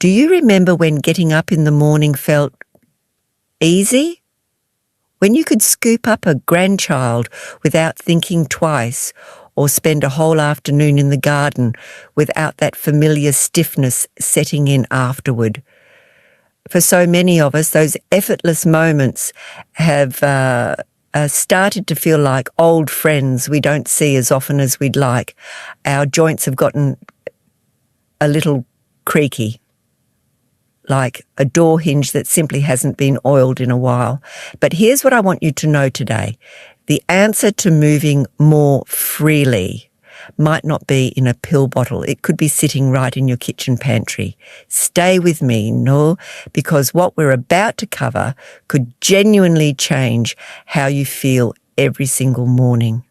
Do you remember when getting up in the morning felt easy? When you could scoop up a grandchild without thinking twice, or spend a whole afternoon in the garden without that familiar stiffness setting in afterward. For so many of us, those effortless moments have started to feel like old friends we don't see as often as we'd like. Our joints have gotten a little creaky, like a door hinge that simply hasn't been oiled in a while. But here's what I want you to know today. The answer to moving more freely might not be in a pill bottle. It could be sitting right in your kitchen pantry. Stay with me, no, because what we're about to cover could genuinely change how you feel every single morning.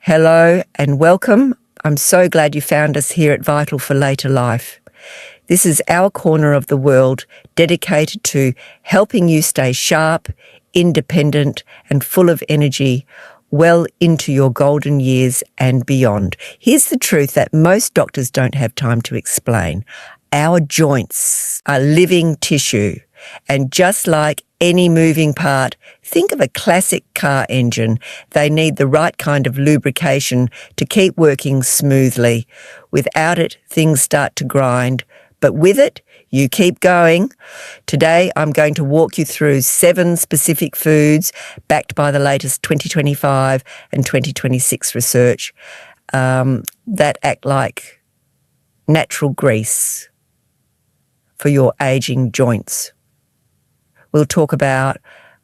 Hello and welcome. I'm so glad you found us here at Vital for Later Life. This is our corner of the world dedicated to helping you stay sharp, independent and full of energy well into your golden years and beyond. Here's the truth that most doctors don't have time to explain. Our joints are living tissue, and just like any moving part, think of a classic car engine. They need the right kind of lubrication to keep working smoothly. Without it, things start to grind, but with it, you keep going. Today, I'm going to walk you through 7 specific foods backed by the latest 2025 and 2026 research that act like natural grease for your aging joints. We'll talk about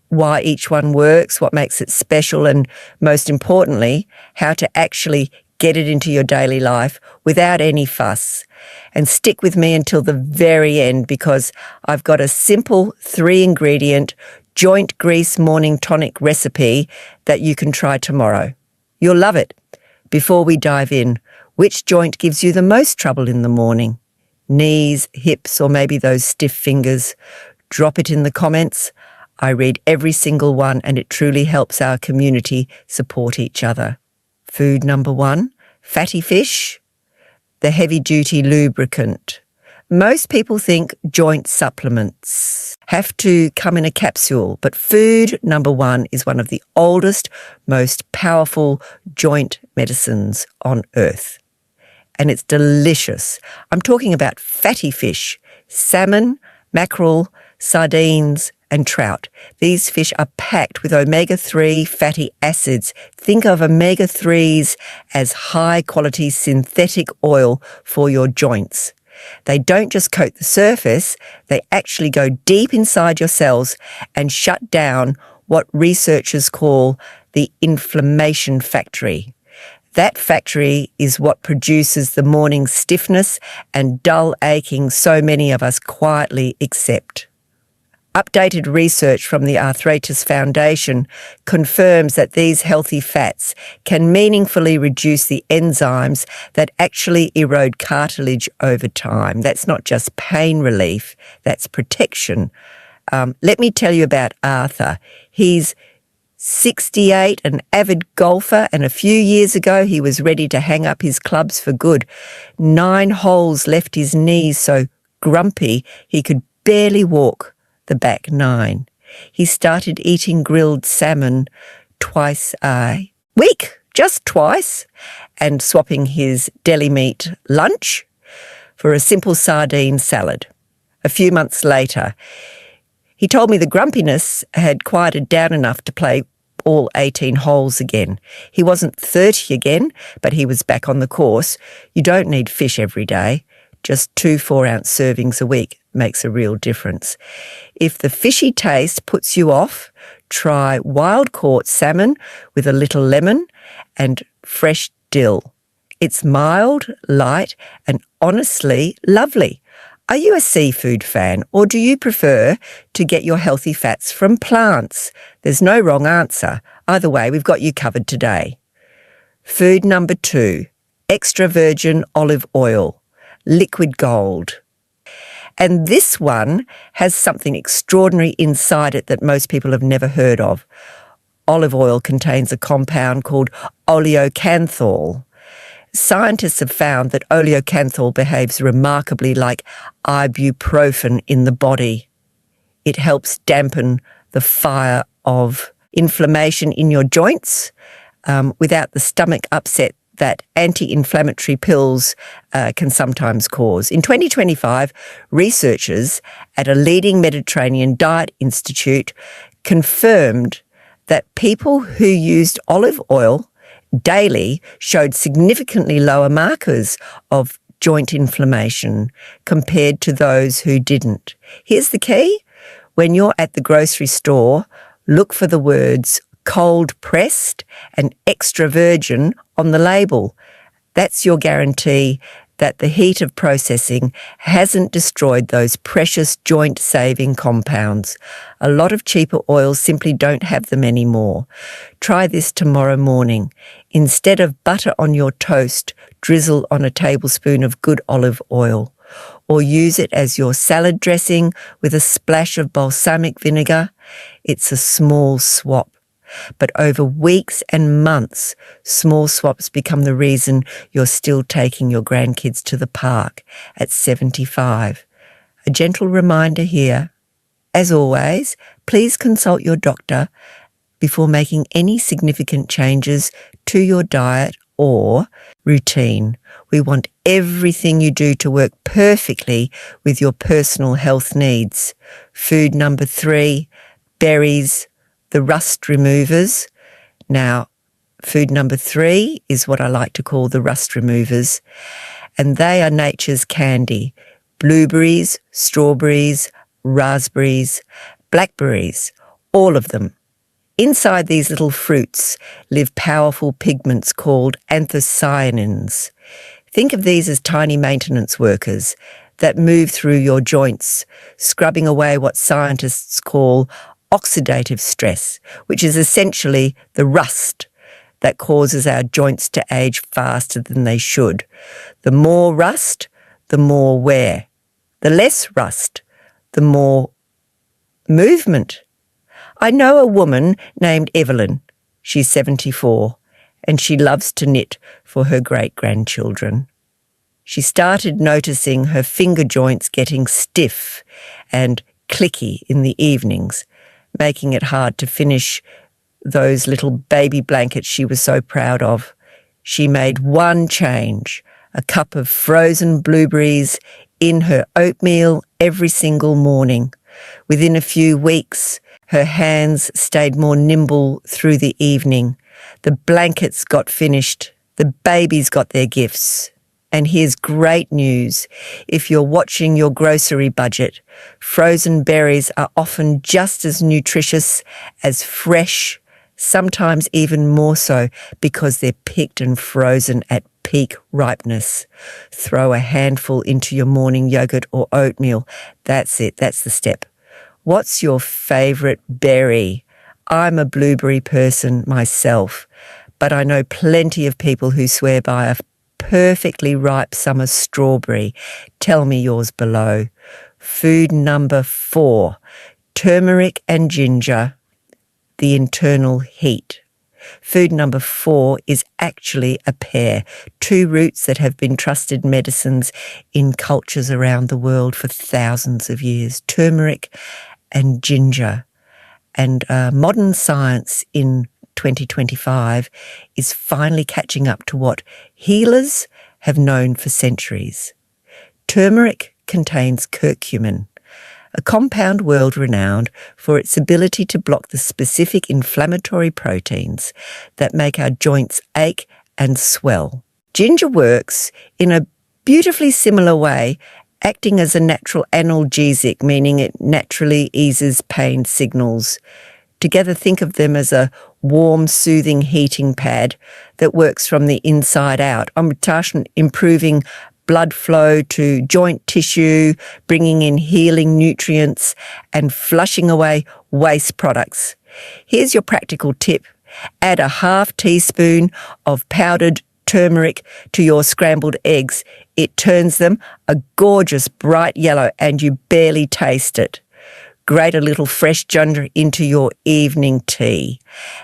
why each one works, what makes it special, and most importantly, how to actually get it into your daily life without any fuss. And stick with me until the very end because I've got a simple 3-ingredient joint grease morning tonic recipe that you can try tomorrow. You'll love it. Before we dive in, which joint gives you the most trouble in the morning? Knees, hips, or maybe those stiff fingers? Drop it in the comments. I read every single one and it truly helps our community support each other. Food number 1, fatty fish. The heavy-duty lubricant. Most people think joint supplements have to come in a capsule, but food number 1 is one of the oldest, most powerful joint medicines on earth. And it's delicious. I'm talking about fatty fish, salmon, mackerel, sardines, and trout. These fish are packed with omega-3 fatty acids. Think of omega-3s as high-quality synthetic oil for your joints. They don't just coat the surface, they actually go deep inside your cells and shut down what researchers call the inflammation factory. That factory is what produces the morning stiffness and dull aching so many of us quietly accept. Updated research from the Arthritis Foundation confirms that these healthy fats can meaningfully reduce the enzymes that actually erode cartilage over time. That's not just pain relief, that's protection. Let me tell you about Arthur. He's 68, an avid golfer, and a few years ago he was ready to hang up his clubs for good. 9 holes left his knees so grumpy he could barely walk the back 9. He started eating grilled salmon twice a week, just twice, and swapping his deli meat lunch for a simple sardine salad. A few months later, he told me the grumpiness had quieted down enough to play all 18 holes again. He wasn't 30 again, but he was back on the course. You don't need fish every day. Just 2 4-ounce servings a week makes a real difference. If the fishy taste puts you off, try wild-caught salmon with a little lemon and fresh dill. It's mild, light, and honestly lovely. Are you a seafood fan, or do you prefer to get your healthy fats from plants? There's no wrong answer. Either way, we've got you covered today. Food number 2, extra virgin olive oil. Liquid gold. And this one has something extraordinary inside it that most people have never heard of. Olive oil contains a compound called oleocanthal. Scientists have found that oleocanthal behaves remarkably like ibuprofen in the body. It helps dampen the fire of inflammation in your joints without the stomach upset that anti-inflammatory pills can sometimes cause. In 2025, researchers at a leading Mediterranean diet institute confirmed that people who used olive oil daily showed significantly lower markers of joint inflammation compared to those who didn't. Here's the key. When you're at the grocery store, look for the words cold pressed and extra virgin on the label. That's your guarantee that the heat of processing hasn't destroyed those precious joint-saving compounds. A lot of cheaper oils simply don't have them anymore. Try this tomorrow morning. Instead of butter on your toast, drizzle on a tablespoon of good olive oil, or use it as your salad dressing with a splash of balsamic vinegar. It's a small swap. But over weeks and months, small swaps become the reason you're still taking your grandkids to the park at 75. A gentle reminder here. As always, please consult your doctor before making any significant changes to your diet or routine. We want everything you do to work perfectly with your personal health needs. Food number 3, berries, the rust removers. Now, food number 3 is what I like to call the rust removers, and they are nature's candy. Blueberries, strawberries, raspberries, blackberries, all of them. Inside these little fruits live powerful pigments called anthocyanins. Think of these as tiny maintenance workers that move through your joints, scrubbing away what scientists call oxidative stress, which is essentially the rust that causes our joints to age faster than they should. The more rust, the more wear. The less rust, the more movement. I know a woman named Evelyn. She's 74, and she loves to knit for her great-grandchildren. She started noticing her finger joints getting stiff and clicky in the evenings, making it hard to finish those little baby blankets she was so proud of. She made one change, a cup of frozen blueberries in her oatmeal every single morning. Within a few weeks, her hands stayed more nimble through the evening. The blankets got finished. The babies got their gifts. And here's great news. If you're watching your grocery budget, frozen berries are often just as nutritious as fresh, sometimes even more so because they're picked and frozen at peak ripeness. Throw a handful into your morning yogurt or oatmeal. That's it. That's the step. What's your favourite berry? I'm a blueberry person myself, but I know plenty of people who swear by a perfectly ripe summer strawberry. Tell me yours below. Food number 4, turmeric and ginger, the internal heat. Food number 4 is actually a pear, 2 roots that have been trusted medicines in cultures around the world for thousands of years. Turmeric and ginger. And modern science in 2025 is finally catching up to what healers have known for centuries. Turmeric contains curcumin, a compound world-renowned for its ability to block the specific inflammatory proteins that make our joints ache and swell. Ginger works in a beautifully similar way, acting as a natural analgesic, meaning it naturally eases pain signals. Together, think of them as a warm, soothing heating pad that works from the inside out, improving blood flow to joint tissue, bringing in healing nutrients, and flushing away waste products. Here's your practical tip. Add a half teaspoon of powdered turmeric to your scrambled eggs. It turns them a gorgeous bright yellow and you barely taste it. Grate a little fresh ginger into your evening tea.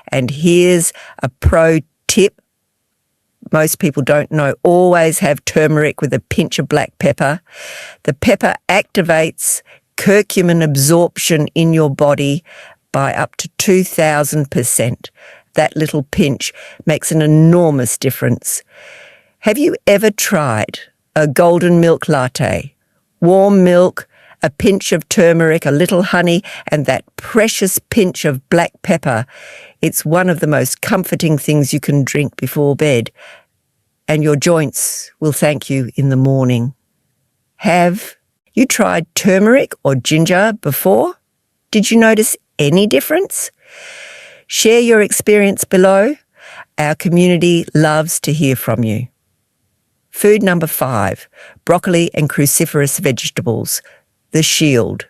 And here's a pro tip. most people don't know, always have turmeric with a pinch of black pepper. The pepper activates curcumin absorption in your body by up to 2,000%. That little pinch makes an enormous difference. Have you ever tried a golden milk latte? Warm milk, a pinch of turmeric, a little honey, and that precious pinch of black pepper. It's one of the most comforting things you can drink before bed, and your joints will thank you in the morning. Have you tried turmeric or ginger before? Did you notice any difference? Share your experience below. Our community loves to hear from you. Food number 5, broccoli and cruciferous vegetables, the shield.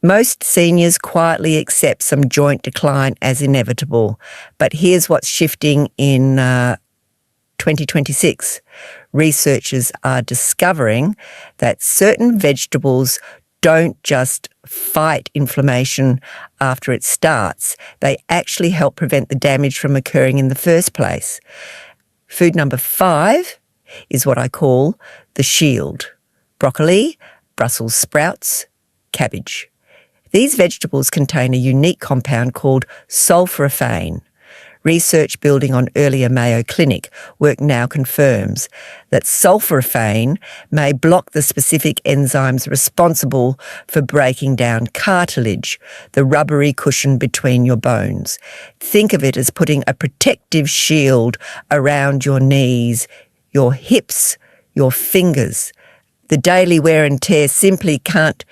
Most seniors quietly accept some joint decline as inevitable, but here's what's shifting in 2026. Researchers are discovering that certain vegetables don't just fight inflammation after it starts, they actually help prevent the damage from occurring in the first place. Food number 5 is what I call the shield. Broccoli, Brussels sprouts, cabbage. These vegetables contain a unique compound called sulforaphane. Research building on earlier Mayo Clinic work now confirms that sulforaphane may block the specific enzymes responsible for breaking down cartilage, the rubbery cushion between your bones. Think of it as putting a protective shield around your knees, your hips, your fingers. The daily wear and tear simply can't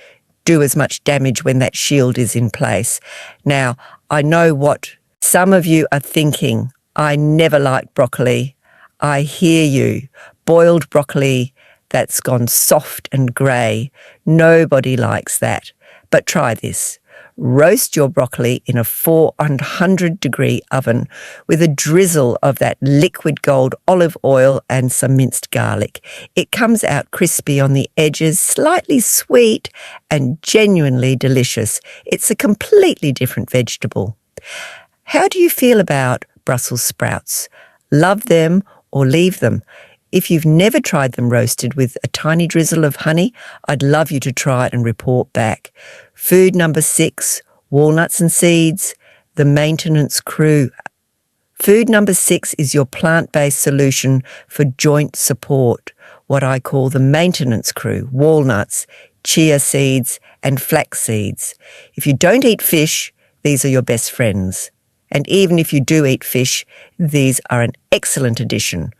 do as much damage when that shield is in place. Now, I know what some of you are thinking. I never liked broccoli. I hear you. Boiled broccoli that's gone soft and grey. Nobody likes that. But try this. Roast your broccoli in a 400-degree oven with a drizzle of that liquid gold olive oil and some minced garlic. It comes out crispy on the edges, slightly sweet and genuinely delicious. It's a completely different vegetable. How do you feel about Brussels sprouts? Love them or leave them? If you've never tried them roasted with a tiny drizzle of honey, I'd love you to try it and report back. Food number 6, walnuts and seeds, the maintenance crew. Food number 6 is your plant-based solution for joint support, what I call the maintenance crew, walnuts, chia seeds, and flax seeds. If you don't eat fish, these are your best friends. And even if you do eat fish, these are an excellent addition.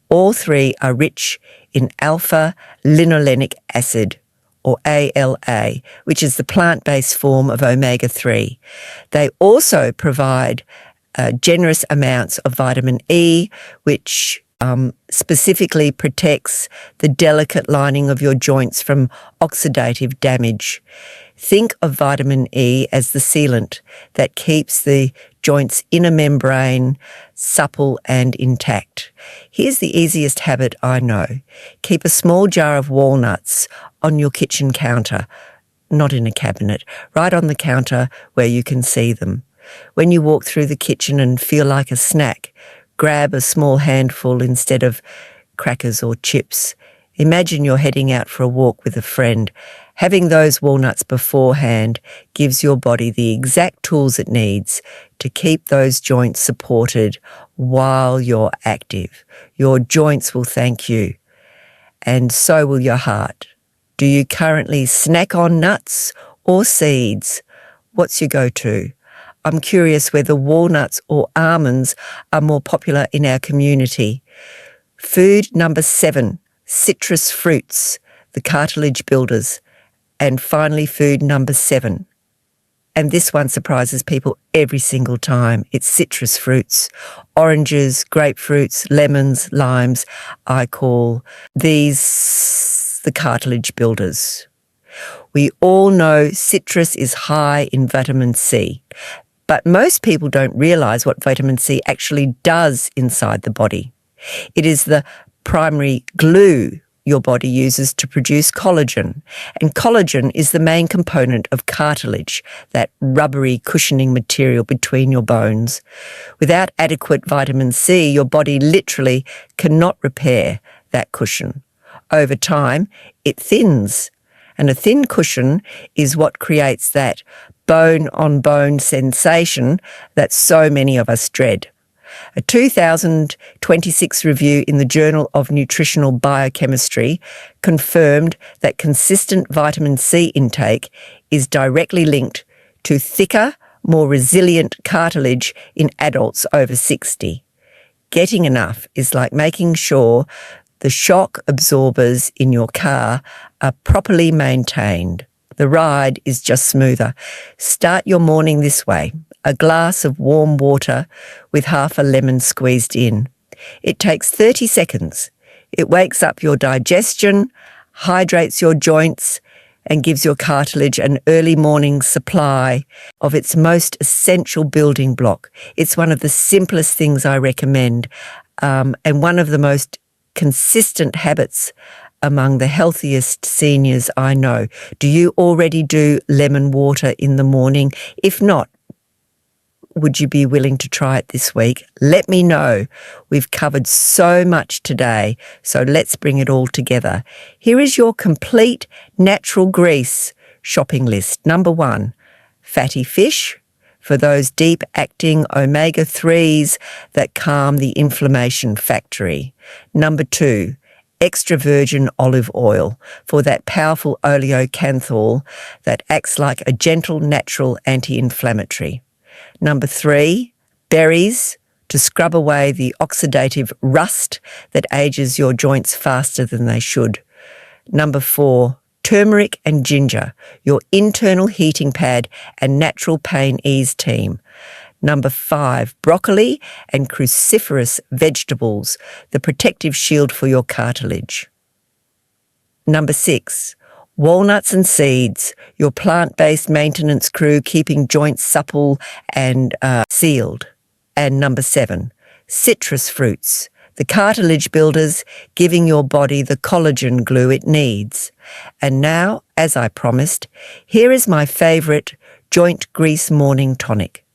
All 3 are rich in alpha-linolenic acid, or ALA, which is the plant-based form of omega-3. They also provide generous amounts of vitamin E, which specifically protects the delicate lining of your joints from oxidative damage. Think of vitamin E as the sealant that keeps the joint's inner membrane supple and intact. Here's the easiest habit I know. Keep a small jar of walnuts on your kitchen counter, not in a cabinet, right on the counter where you can see them. When you walk through the kitchen and feel like a snack, grab a small handful instead of crackers or chips. Imagine you're heading out for a walk with a friend. Having those walnuts beforehand gives your body the exact tools it needs to keep those joints supported while you're active. Your joints will thank you, and so will your heart. Do you currently snack on nuts or seeds? What's your go-to? I'm curious whether walnuts or almonds are more popular in our community. Food number 7, citrus fruits, the cartilage builders. And finally, food number 7. And this one surprises people every single time. It's citrus fruits, oranges, grapefruits, lemons, limes. I call these the cartilage builders. We all know citrus is high in vitamin C, but most people don't realise what vitamin C actually does inside the body. It is the primary glue your body uses to produce collagen, and collagen is the main component of cartilage, that rubbery cushioning material between your bones. Without adequate vitamin C, your body literally cannot repair that cushion. Over time, it thins, and a thin cushion is what creates that bone-on-bone sensation that so many of us dread. A 2026 review in the Journal of Nutritional Biochemistry confirmed that consistent vitamin C intake is directly linked to thicker, more resilient cartilage in adults over 60. Getting enough is like making sure the shock absorbers in your car are properly maintained. The ride is just smoother. Start your morning this way. A glass of warm water with half a lemon squeezed in. It takes 30 seconds. It wakes up your digestion, hydrates your joints, and gives your cartilage an early morning supply of its most essential building block. It's one of the simplest things I recommend, and one of the most consistent habits among the healthiest seniors I know. Do you already do lemon water in the morning? If not, would you be willing to try it this week? Let me know. We've covered so much today, so let's bring it all together. Here is your complete natural grease shopping list. Number 1, fatty fish, for those deep-acting omega-3s that calm the inflammation factory. Number 2, extra virgin olive oil, for that powerful oleocanthal that acts like a gentle, natural anti-inflammatory. Number 3, berries, to scrub away the oxidative rust that ages your joints faster than they should. Number 4, turmeric and ginger, your internal heating pad and natural pain ease team. Number 5, broccoli and cruciferous vegetables, the protective shield for your cartilage. Number 6, walnuts and seeds, your plant-based maintenance crew keeping joints supple and sealed. And number 7, citrus fruits, the cartilage builders giving your body the collagen glue it needs. And now, as I promised, here is my favourite joint grease morning tonic.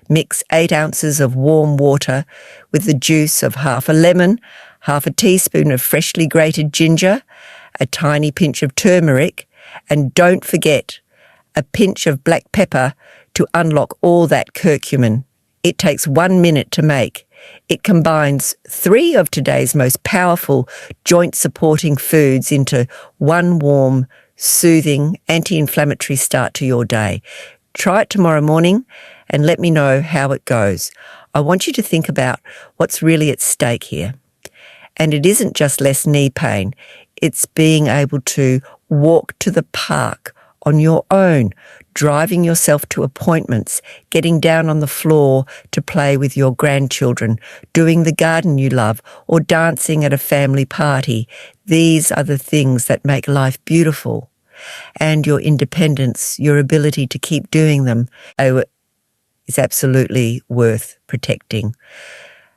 Mix 8 ounces of warm water with the juice of half a lemon, half a teaspoon of freshly grated ginger, a tiny pinch of turmeric, and don't forget a pinch of black pepper to unlock all that curcumin. It takes 1 minute to make. It combines 3 of today's most powerful joint-supporting foods into one warm, soothing, anti-inflammatory start to your day. Try it tomorrow morning and let me know how it goes. I want you to think about what's really at stake here. And it isn't just less knee pain. It's being able to walk to the park on your own, driving yourself to appointments, getting down on the floor to play with your grandchildren, doing the garden you love, or dancing at a family party. These are the things that make life beautiful. And your independence, your ability to keep doing them, is absolutely worth protecting.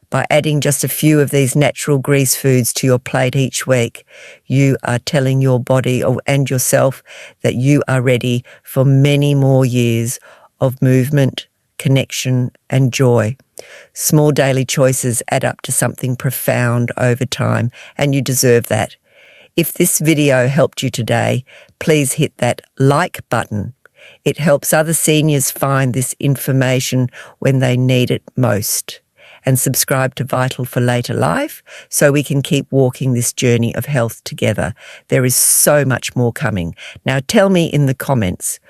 By adding just a few of these natural grease foods to your plate each week, you are telling your body and yourself that you are ready for many more years of movement, connection, and joy. Small daily choices add up to something profound over time, and you deserve that. If this video helped you today, please hit that like button. It helps other seniors find this information when they need it most. And subscribe to Vital for Later Life so we can keep walking this journey of health together. There is so much more coming. Now tell me in the comments,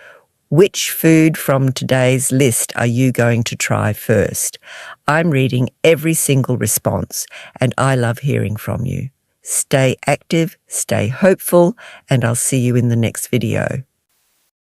which food from today's list are you going to try first? I'm reading every single response and I love hearing from you. Stay active, stay hopeful, and I'll see you in the next video.